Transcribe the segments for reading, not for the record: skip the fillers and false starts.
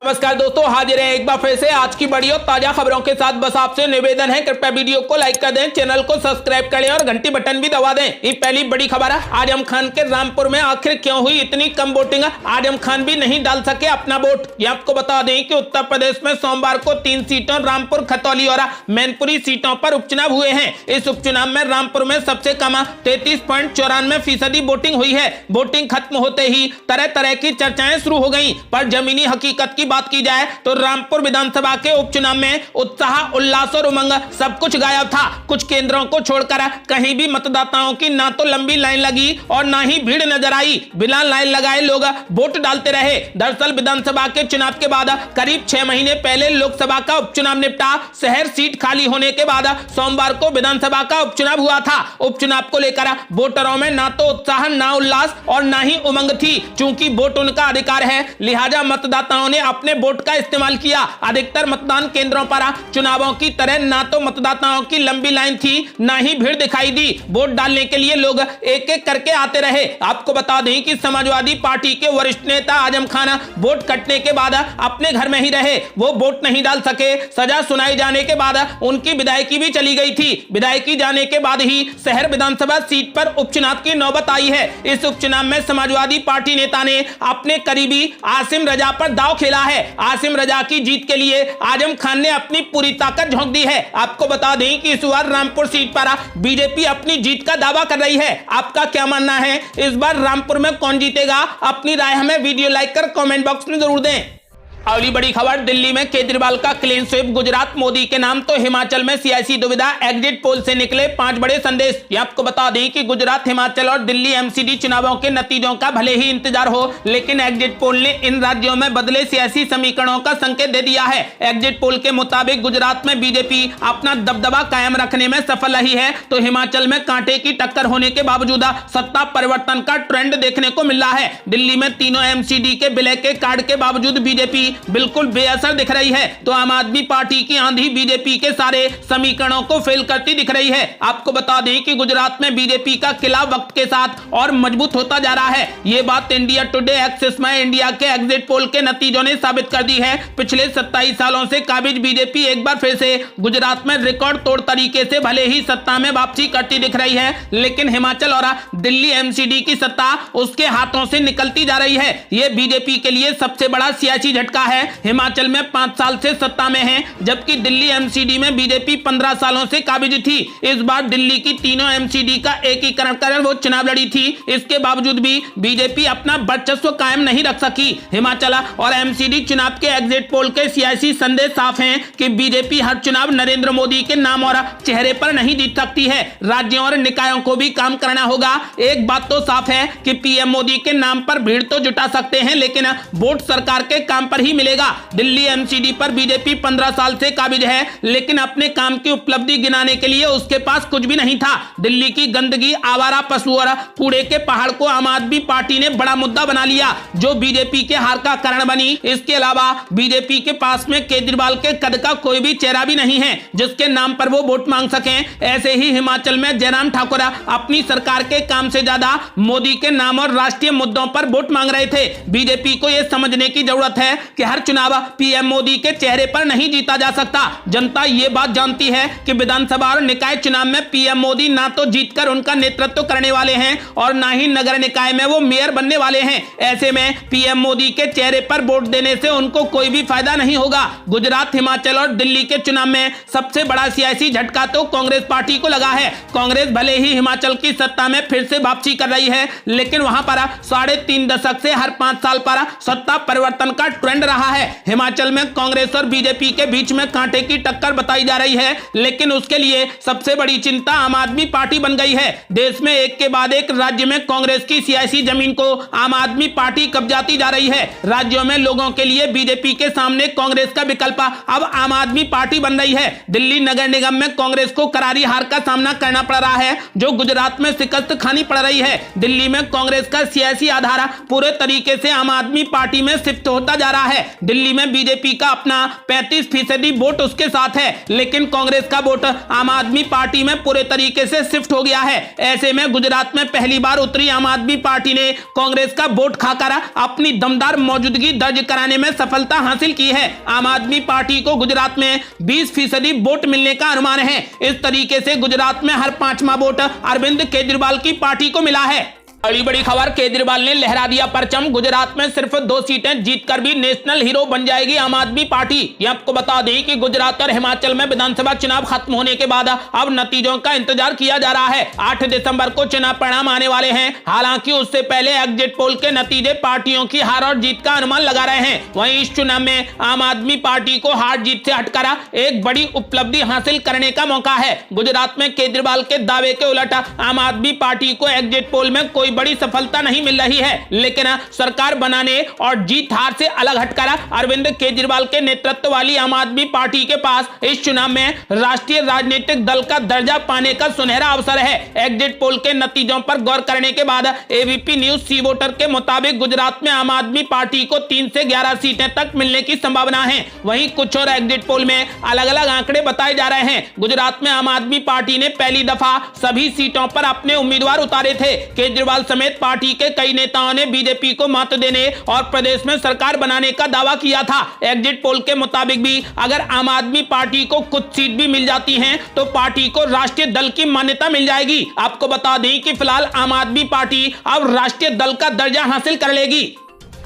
नमस्कार दोस्तों, हाजिर है एक बार फिर से आज की बड़ी और ताजा खबरों के साथ। बस आपसे निवेदन है, कृपया वीडियो को लाइक कर दें, चैनल को सब्सक्राइब कर लें और घंटी बटन भी दबा दें। ये पहली बड़ी खबर है, आजम खान के रामपुर में आखिर क्यों हुई इतनी कम वोटिंग। आजम खान भी नहीं डाल सके अपना वोट। ये आपको बता दें कि उत्तर प्रदेश में सोमवार को 3 सीटों रामपुर, खतौली और मैनपुरी सीटों पर उपचुनाव हुए हैं। इस उपचुनाव में रामपुर में सबसे कम 33.94% वोटिंग हुई है। वोटिंग खत्म होते ही तरह तरह की चर्चाएं शुरू हो गई, पर जमीनी हकीकत की बात की जाए तो रामपुर विधानसभा के उपचुनाव में उत्साह, उल्लास और उमंग सब कुछ गायब था। कुछ केंद्रों को छोड़कर कहीं भी मतदाताओं की ना तो लंबी लाइन लगी और ना ही भीड़ नजर आई। बिना लाइन लगाए लोग वोट डालते रहे। दरअसल विधानसभा के चुनाव के बाद करीब 6 महीने पहले लोकसभा का उपचुनाव निपटा। शहर सीट खाली होने के बाद सोमवार को विधानसभा का उपचुनाव हुआ था। उपचुनाव को लेकर वोटरों में ना तो उत्साह, ना उल्लास और ना ही उमंग थी। चूंकि वोट उनका अधिकार है, लिहाजा मतदाताओं ने अपने वोट का इस्तेमाल किया। अधिकतर मतदान केंद्रों पर चुनावों की तरह ना तो मतदाताओं की लंबी लाइन थी, ना ही भीड़ दिखाई दी। वोट डालने के लिए लोग एक एक करके आते रहे। आपको बता दें कि समाजवादी पार्टी के वरिष्ठ नेता आजम खान वोट कटने के बाद अपने घर में ही रहे। वो वोट नहीं डाल सके। सजा सुनाई जाने के बाद उनकी विधायकी भी चली गई थी। विधायकी जाने के बाद ही शहर विधानसभा सीट पर उपचुनाव की नौबत आई है। इस उपचुनाव में समाजवादी पार्टी नेता ने अपने करीबी आसिम रजा पर दांव खेला है। आसिम रजा की जीत के लिए आजम खान ने अपनी पूरी ताकत झोंक दी है। आपको बता दें कि इस बार रामपुर सीट पर बीजेपी अपनी जीत का दावा कर रही है। आपका क्या मानना है, इस बार रामपुर में कौन जीतेगा? अपनी राय हमें वीडियो लाइक कर कमेंट बॉक्स में जरूर दें। अगली बड़ी खबर, दिल्ली में केजरीवाल का क्लीन स्वीप, गुजरात मोदी के नाम तो हिमाचल में सियासी दुविधा। एग्जिट पोल से निकले 5 बड़े संदेश। ये आपको बता दें कि गुजरात, हिमाचल और दिल्ली एमसीडी चुनावों के नतीजों का भले ही इंतजार हो, लेकिन एग्जिट पोल ने इन राज्यों में बदले सियासी समीकरणों का संकेत दे दिया है। एग्जिट पोल के मुताबिक गुजरात में बीजेपी अपना दबदबा कायम रखने में सफल रही है, तो हिमाचल में कांटे की टक्कर होने के बावजूद सत्ता परिवर्तन का ट्रेंड देखने को मिल रहा है। दिल्ली में तीनों एमसीडी के विलय के कार्ड के बावजूद बीजेपी बिल्कुल बेअसर दिख रही है, तो आम आदमी पार्टी की आंधी बीजेपी के सारे समीकरणों को फेल करती दिख रही है। आपको बता दें कि गुजरात में बीजेपी का किला वक्त के साथ और मजबूत होता जा रहा है। ये बात इंडिया टुडे एक्सिस में इंडिया के एग्जिट पोल के नतीजों ने साबित कर दी है। पिछले 27 सालों से काबिज बीजेपी एक बार फिर से गुजरात में रिकॉर्ड तोड़ तरीके से भले ही सत्ता में वापसी करती दिख रही है, लेकिन हिमाचल और दिल्ली एमसीडी की सत्ता उसके हाथों से निकलती जा रही है। यह बीजेपी के लिए सबसे बड़ा सियासी झटका है। हिमाचल में 5 साल से सत्ता में है, जबकि दिल्ली एमसीडी में बीजेपी 15 सालों से काबिज थी। इस बार दिल्ली की तीनों एमसीडी का एकीकरण कर वो चुनाव लड़ी थी। इसके बावजूद भी बीजेपी अपना वर्चस्व कायम नहीं रख सकी। हिमाचल और एमसीडी चुनाव के एग्जिट पोल के सियासी संदेश साफ हैं कि बीजेपी हर चुनाव नरेंद्र मोदी के नाम और चेहरे पर नहीं जीत सकती है। राज्यों और निकायों को भी काम करना होगा। एक बात तो साफ है कि पीएम मोदी के नाम पर भीड़ तो जुटा सकते हैं, लेकिन वोट सरकार के काम पर ही मिलेगा। दिल्ली एमसीडी पर बीजेपी 15 साल से काबिज है, लेकिन अपने काम की उपलब्धि गिनाने के लिए उसके पास कुछ भी नहीं था। दिल्ली की गंदगी, आवारा पशु और कूड़े के पहाड़ को आम आदमी पार्टी ने बड़ा मुद्दा बना लिया, जो बीजेपी के हार का कारण बनी। इसके अलावा बीजेपी के पास में केजरीवाल के कद का कोई भी चेहरा भी नहीं है जिसके नाम पर वो वोट मांग सकें। ऐसे ही हिमाचल में जयराम ठाकुर अपनी सरकार के काम से ज्यादा मोदी के नाम और राष्ट्रीय मुद्दों पर वोट मांग रहे थे। बीजेपी को यह समझने की जरूरत है कि हर चुनाव पीएम मोदी के चेहरे पर नहीं जीता जा सकता। जनता यह बात जानती है कि विधानसभा और निकाय चुनाव में पीएम मोदी ना तो जीतकर उनका नेतृत्व करने वाले हैं और ना ही नगर निकाय में वो मेयर बनने वाले हैं। ऐसे में पीएम मोदी के चेहरे पर वोट देने से उनको कोई भी फायदा नहीं होगा। गुजरात, हिमाचल और दिल्ली के चुनाव में सबसे बड़ा सियासी झटका तो कांग्रेस पार्टी को लगा है। कांग्रेस भले ही हिमाचल की सत्ता में फिर से वापसी कर रही है, लेकिन वहां पर 3.5 दशक से हर 5 साल पर सत्ता परिवर्तन का ट्रेंड रहा है। हिमाचल में कांग्रेस और बीजेपी के बीच में कांटे की टक्कर बताई जा रही है, लेकिन उसके लिए सबसे बड़ी चिंता आम आदमी पार्टी बन गई है। देश में एक के बाद एक राज्य में कांग्रेस की सियासी जमीन को आम आदमी पार्टी कब्जाती जा रही है। राज्यों में लोगों के लिए बीजेपी के सामने कांग्रेस का विकल्प अब आम आदमी पार्टी बन रही है। दिल्ली नगर निगम में कांग्रेस को करारी हार का सामना करना पड़ रहा है, जो गुजरात में शिकस्त खानी पड़ रही है। दिल्ली में कांग्रेस का सियासी आधार पूरे तरीके से आम आदमी पार्टी में शिफ्ट होता जा रहा है। है। दिल्ली में बीजेपी का अपना 35% वोट उसके साथ है, लेकिन कांग्रेस का वोट आम आदमी पार्टी में पूरे तरीके से शिफ्ट हो गया है। ऐसे में गुजरात में पहली बार उतरी आम आदमी पार्टी ने कांग्रेस का वोट खाकर अपनी दमदार मौजूदगी दर्ज कराने में सफलता हासिल की है। आम आदमी पार्टी को गुजरात में 20% वोट मिलने का अनुमान है। इस तरीके से गुजरात में हर 5वां वोट अरविंद केजरीवाल की पार्टी को मिला है। बड़ी बड़ी खबर, केजरीवाल ने लहरा दिया परचम। गुजरात में सिर्फ 2 सीटें जीतकर भी नेशनल हीरो बन जाएगी आम आदमी पार्टी। ये आपको बता दें कि गुजरात और हिमाचल में विधानसभा चुनाव खत्म होने के बाद अब नतीजों का इंतजार किया जा रहा है। 8 दिसंबर को चुनाव परिणाम आने वाले हैं। हालांकि उससे पहले एग्जिट पोल के नतीजे पार्टियों की हार और जीत का अनुमान लगा रहे हैं। वहीं इस चुनाव में आम आदमी पार्टी को हार जीत से हटकर एक बड़ी उपलब्धि हासिल करने का मौका है। गुजरात में केजरीवाल के दावे के उलट आम आदमी पार्टी को एग्जिट पोल में कोई बड़ी सफलता नहीं मिल रही है, लेकिन सरकार बनाने और जीत हार से अलग हटकर अरविंद केजरीवाल के नेतृत्व वाली आम आदमी पार्टी के पास इस चुनाव में राष्ट्रीय राजनीतिक दल का दर्जा पाने का सुनहरा अवसर है। एग्जिट पोल के नतीजों पर गौर करने के बाद एबीपी न्यूज सी वोटर के मुताबिक गुजरात में आम आदमी पार्टी को 3 से 11 सीटें तक मिलने की संभावना है। वहीं कुछ और एग्जिट पोल में अलग अलग आंकड़े बताए जा रहे हैं। गुजरात में आम आदमी पार्टी ने पहली दफा सभी सीटों पर अपने उम्मीदवार उतारे थे। केजरीवाल समेत पार्टी के कई नेताओं ने बीजेपी को मात देने और प्रदेश में सरकार बनाने का दावा किया था। एग्जिट पोल के मुताबिक भी अगर आम आदमी पार्टी को कुछ सीट भी मिल जाती हैं, तो पार्टी को राष्ट्रीय दल की मान्यता मिल जाएगी। आपको बता दें कि फिलहाल आम आदमी पार्टी अब राष्ट्रीय दल का दर्जा हासिल कर लेगी।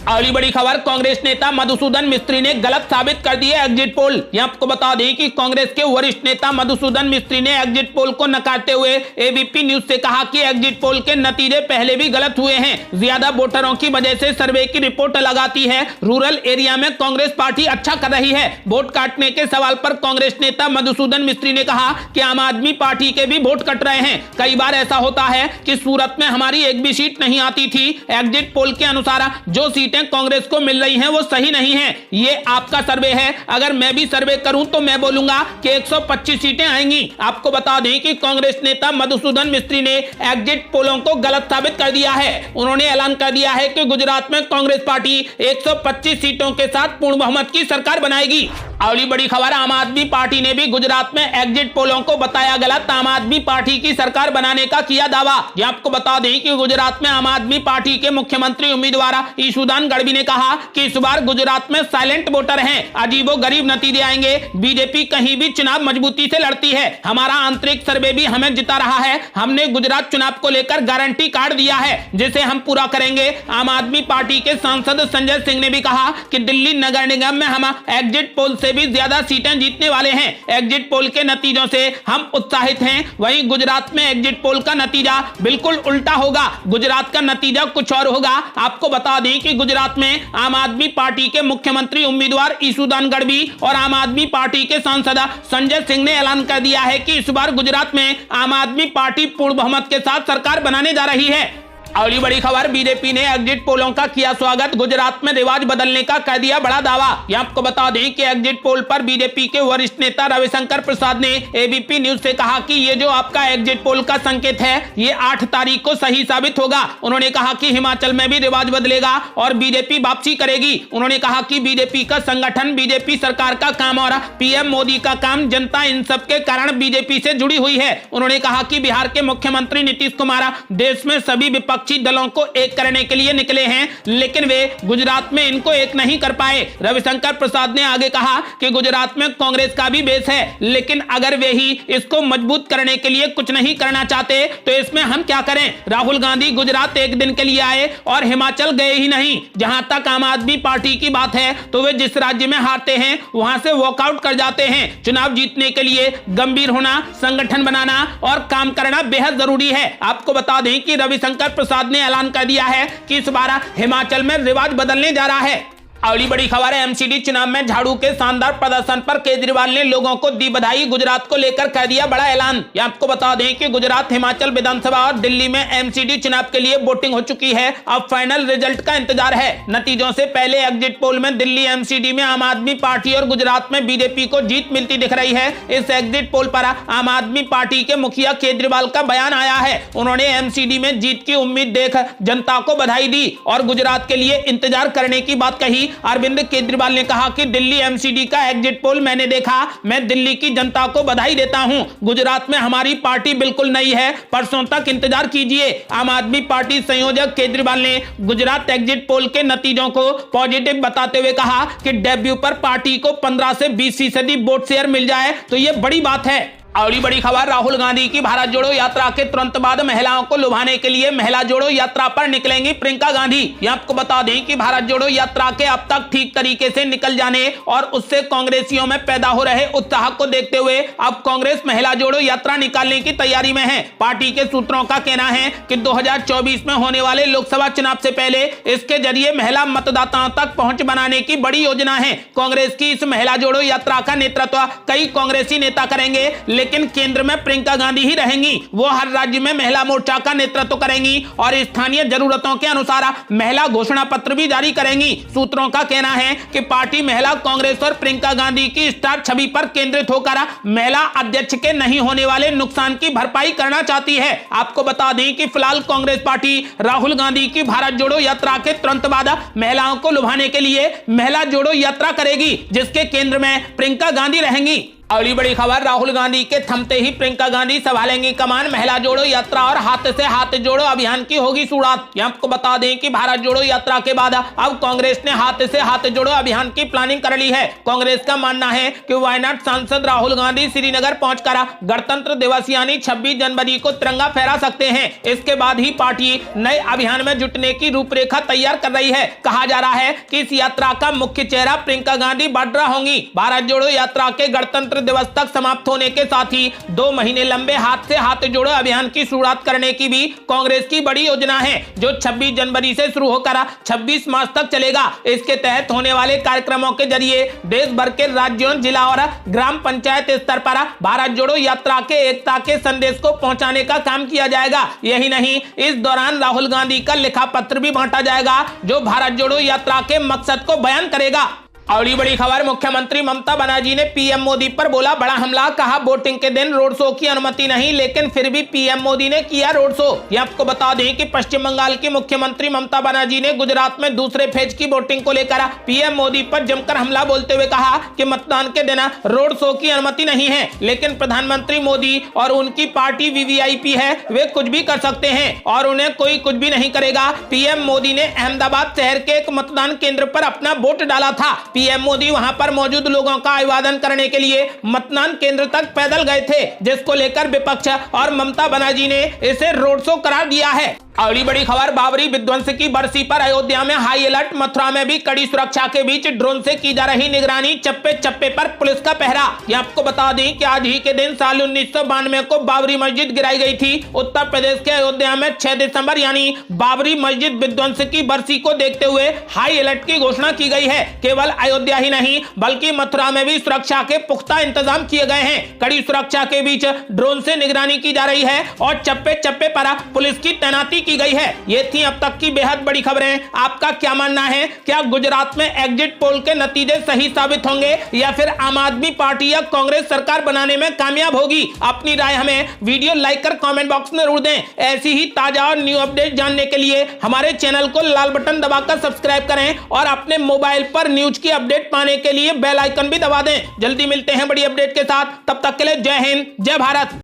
अगली बड़ी खबर, कांग्रेस नेता मधुसूदन मिस्त्री ने गलत साबित कर दी है एग्जिट पोल। यहां आपको बता दें कि कांग्रेस के वरिष्ठ नेता मधुसूदन मिस्त्री ने एग्जिट पोल को नकारते हुए एबीपी न्यूज से कहा कि एग्जिट पोल के नतीजे पहले भी गलत हुए हैं। ज्यादा वोटरों की वजह से सर्वे की रिपोर्ट लगाती है। रूरल एरिया में कांग्रेस पार्टी अच्छा कर रही है। वोट काटने के सवाल पर कांग्रेस नेता मधुसूदन मिस्त्री ने कहा कि आम आदमी पार्टी के भी वोट कट रहे हैं। कई बार ऐसा होता है कि सूरत में हमारी एक भी सीट नहीं आती थी। एग्जिट पोल के अनुसार जो सीटें कांग्रेस को मिल रही हैं वो सही नहीं है। ये आपका सर्वे है, अगर मैं भी सर्वे करूं तो मैं बोलूंगा कि 125 सीटें आएंगी। आपको बता दें कि कांग्रेस नेता मधुसूदन मिस्त्री ने एग्जिट पोलों को गलत साबित कर दिया है। उन्होंने ऐलान कर दिया है कि गुजरात में कांग्रेस पार्टी 125 सीटों के साथ पूर्ण बहुमत की सरकार बनाएगी। अगली बड़ी खबर, आम आदमी पार्टी ने भी गुजरात में एग्जिट पोलों को बताया गलत। आम आदमी पार्टी की सरकार बनाने का किया दावा। यह आपको बता दें कि गुजरात में आम आदमी पार्टी के मुख्यमंत्री उम्मीदवार ईशुदान गढ़वी ने कहा कि इस बार गुजरात में साइलेंट वोटर हैं, अजीबोगरीब नतीजे आएंगे। बीजेपी कहीं भी चुनाव मजबूती से लड़ती है। हमारा आंतरिक सर्वे भी हमें जिता रहा है। हमने गुजरात चुनाव को लेकर गारंटी कार्ड दिया है, जिसे हम पूरा करेंगे। आम आदमी पार्टी के सांसद संजय सिंह ने भी कहा कि दिल्ली नगर निगम में हम एग्जिट पोल से भी ज्यादा सीटें जीतने वाले हैं। एग्जिट पोल के नतीजों से हम उत्साहित हैं। वहीं गुजरात में एग्जिट पोल का नतीजा बिल्कुल उल्टा होगा। गुजरात का नतीजा कुछ और होगा। आपको बता दें कि गुजरात में आम आदमी पार्टी के मुख्यमंत्री उम्मीदवार ईशुदान गढ़वी और आम आदमी पार्टी के सांसद संजय सिंह ने ऐलान कर दिया है कि इस बार गुजरात में आम आदमी पार्टी पूर्ण बहुमत के साथ सरकार बनाने जा रही है। अगली बड़ी खबर, बीजेपी ने एग्जिट पोलों का किया स्वागत। गुजरात में रिवाज बदलने का कर दिया बड़ा दावा। यह आपको बता दें कि एग्जिट पोल पर बीजेपी के वरिष्ठ नेता रविशंकर प्रसाद ने एबीपी न्यूज से कहा कि ये जो आपका एग्जिट पोल का संकेत है, ये 8 तारीख को सही साबित होगा। उन्होंने कहा कि हिमाचल में भी रिवाज बदलेगा और बीजेपी वापसी करेगी। उन्होंने कहा कि बीजेपी का संगठन, बीजेपी सरकार का काम और पीएम मोदी का काम, जनता इन सब के कारण बीजेपी से जुड़ी हुई है। उन्होंने कहा कि बिहार के मुख्यमंत्री नीतीश कुमार देश में सभी विपक्षी दलों को एक करने के लिए निकले हैं, लेकिन वे गुजरात में इनको एक नहीं कर पाए। रविशंकर प्रसाद ने आगे कहा कि गुजरात में कांग्रेस का भी बेस है, लेकिन अगर वे ही इसको मजबूत करने के लिए कुछ नहीं करना चाहते तो इसमें हम क्या करें। राहुल गांधी गुजरात एक दिन के लिए आए और हिमाचल गए ही नहीं। जहां तक आम आदमी पार्टी की बात है, तो वे जिस राज्य में हारते हैं वहां से वॉकआउट कर जाते हैं। चुनाव जीतने के लिए गंभीर होना, संगठन बनाना और काम करना बेहद जरूरी है। आपको बता दें कि रविशंकर प्रसाद ने ऐलान कर दिया है कि इस बार हिमाचल में रिवाज बदलने जा रहा है। अगली बड़ी खबर है, एमसीडी चुनाव में झाड़ू के शानदार प्रदर्शन पर केजरीवाल ने लोगों को दी बधाई। गुजरात को लेकर कर दिया बड़ा ऐलान। यह आपको बता दें कि गुजरात, हिमाचल विधानसभा और दिल्ली में एमसीडी चुनाव के लिए वोटिंग हो चुकी है। अब फाइनल रिजल्ट का इंतजार है। नतीजों से पहले एग्जिट पोल में दिल्ली एमसीडी में आम आदमी पार्टी और गुजरात में बीजेपी को जीत मिलती दिख रही है। इस एग्जिट पोल पर आम आदमी पार्टी के मुखिया केजरीवाल का बयान आया है। उन्होंने एमसीडी में जीत की उम्मीद देख जनता को बधाई दी और गुजरात के लिए इंतजार करने की बात कही। अरविंद केजरीवाल ने कहा कि दिल्ली एमसीडी का एग्जिट पोल मैंने देखा, मैं दिल्ली की जनता को बधाई देता हूं। गुजरात में हमारी पार्टी बिल्कुल नई है, परसों तक इंतजार कीजिए। आम आदमी पार्टी संयोजक केजरीवाल ने गुजरात एग्जिट पोल के नतीजों को पॉजिटिव बताते हुए कहा कि डेब्यू पर पार्टी को 15 से 20% वोट शेयर मिल जाए तो यह बड़ी बात है। अगली बड़ी खबर, राहुल गांधी की भारत जोड़ो यात्रा के तुरंत बाद महिलाओं को लुभाने के लिए महिला जोड़ो यात्रा पर निकलेंगी प्रियंका गांधी। ये आपको बता दें कि भारत जोड़ो यात्रा के अब तक ठीक तरीके से निकल जाने और उससे कांग्रेसियों में पैदा हो रहे उत्साह को देखते हुए अब कांग्रेस महिला जोड़ो यात्रा निकालने की तैयारी में है। पार्टी के सूत्रों का कहना है कि 2024 में होने वाले लोकसभा चुनाव से पहले इसके जरिए महिला मतदाताओं तक पहुंच बनाने की बड़ी योजना है। कांग्रेस की इस महिला जोड़ो यात्रा का नेतृत्व कई कांग्रेसी नेता करेंगे, लेकिन केंद्र में प्रियंका गांधी ही रहेंगी। वो हर राज्य में महिला मोर्चा का नेतृत्व करेंगी और स्थानीय जरूरतों के अनुसार महिला घोषणा पत्र भी जारी करेंगी। सूत्रों का कहना है कि पार्टी महिला कांग्रेस और प्रियंका गांधी की स्टार छवि पर केंद्रित होकर महिला अध्यक्ष के नहीं होने वाले नुकसान की भरपाई करना चाहती है। आपको बता दें कि फिलहाल कांग्रेस पार्टी राहुल गांधी की भारत जोड़ो यात्रा के तुरंत बाद महिलाओं को लुभाने के लिए महिला जोड़ो यात्रा करेगी, जिसके केंद्र में प्रियंका गांधी रहेंगी। अगली बड़ी खबर, राहुल गांधी के थमते ही प्रियंका गांधी संभालेंगी कमान। महिला जोड़ो यात्रा और हाथ से हाथ जोड़ो अभियान की होगी शुरुआत। यहां आपको बता दें कि भारत जोड़ो यात्रा के बाद अब कांग्रेस ने हाथ से हाथ जोड़ो अभियान की प्लानिंग कर ली है। कांग्रेस का मानना है कि वायनाड सांसद राहुल गांधी श्रीनगर पहुंचकर गणतंत्र दिवस यानी 26 जनवरी को तिरंगा फहरा सकते हैं। इसके बाद ही पार्टी नए अभियान में जुटने की रूपरेखा तैयार कर रही है। कहा जा रहा है कि इस यात्रा का मुख्य चेहरा प्रियंका गांधी वाड्रा होंगी। भारत जोड़ो यात्रा के गणतंत्र दिवस तक समाप्त होने के साथ ही 2 महीने लंबे हाथ से हाथ जोड़ो अभियान की शुरुआत करने की भी कांग्रेस की बड़ी योजना है, जो 26 जनवरी से शुरू होकर 26 मार्च तक चलेगा। इसके तहत होने वाले कार्यक्रमों के जरिए देश भर के राज्यों, जिला और ग्राम पंचायत स्तर पर भारत जोड़ो यात्रा के एकता के संदेश को पहुंचाने का काम किया जाएगा। यही नहीं, इस दौरान राहुल गांधी का लिखा पत्र भी बांटा जाएगा, जो भारत जोड़ो यात्रा के मकसद को बयान करेगा। अगली बड़ी खबर, मुख्यमंत्री ममता बनर्जी ने पीएम मोदी पर बोला बड़ा हमला। कहा वोटिंग के दिन रोड शो की अनुमति नहीं, लेकिन फिर भी पीएम मोदी ने किया रोड शो। ये आपको बता दें कि पश्चिम बंगाल की मुख्यमंत्री ममता बनर्जी ने गुजरात में दूसरे फेज की वोटिंग को लेकर पीएम मोदी पर जमकर हमला बोलते हुए कहा कि मतदान के दिन रोड शो की अनुमति नहीं है, लेकिन प्रधानमंत्री मोदी और उनकी पार्टी वीवीआईपी है, वे कुछ भी कर सकते हैं और उन्हें कोई कुछ भी नहीं करेगा। पीएम मोदी ने अहमदाबाद शहर के एक मतदान केंद्र पर अपना वोट डाला था। पीएम मोदी वहां पर मौजूद लोगों का अभिवादन करने के लिए मतदान केंद्र तक पैदल गए थे, जिसको लेकर विपक्ष और ममता बनर्जी ने इसे रोड शो करार दिया है। अगली बड़ी खबर, बाबरी विध्वंस की बरसी पर अयोध्या में हाई अलर्ट। मथुरा में भी कड़ी सुरक्षा के बीच ड्रोन से की जा रही निगरानी, चप्पे चप्पे पर पुलिस का पहरा। ये आपको बता दें कि आज ही के दिन साल 1992 को बाबरी मस्जिद गिराई गई थी। उत्तर प्रदेश के अयोध्या में 6 दिसंबर यानी बाबरी मस्जिद विध्वंस की बरसी को देखते हुए हाई अलर्ट की घोषणा की गई है। केवल अयोध्या ही नहीं बल्कि मथुरा में भी सुरक्षा के पुख्ता इंतजाम किए गए हैं। कड़ी सुरक्षा के बीच ड्रोन से निगरानी की जा रही है और चप्पे चप्पे पर पुलिस की तैनाती की गई है। ये थी अब तक की बेहद बड़ी खबरें। आपका क्या मानना है? क्या गुजरात में एग्जिट पोल के नतीजे सही साबित होंगे या फिर आम आदमी पार्टी या कांग्रेस सरकार बनाने में कामयाब होगी? अपनी राय हमें वीडियो लाइक कर कमेंट बॉक्स में जरूर दें। ऐसी ही ताजा और न्यू अपडेट जानने के लिए हमारे चैनल को लाल बटन दबाकर सब्सक्राइब करें और अपने मोबाइल पर न्यूज की अपडेट पाने के लिए बेल आइकन भी दबा दें। जल्दी मिलते हैं बड़ी अपडेट के साथ, तब तक के लिए जय हिंद, जय भारत।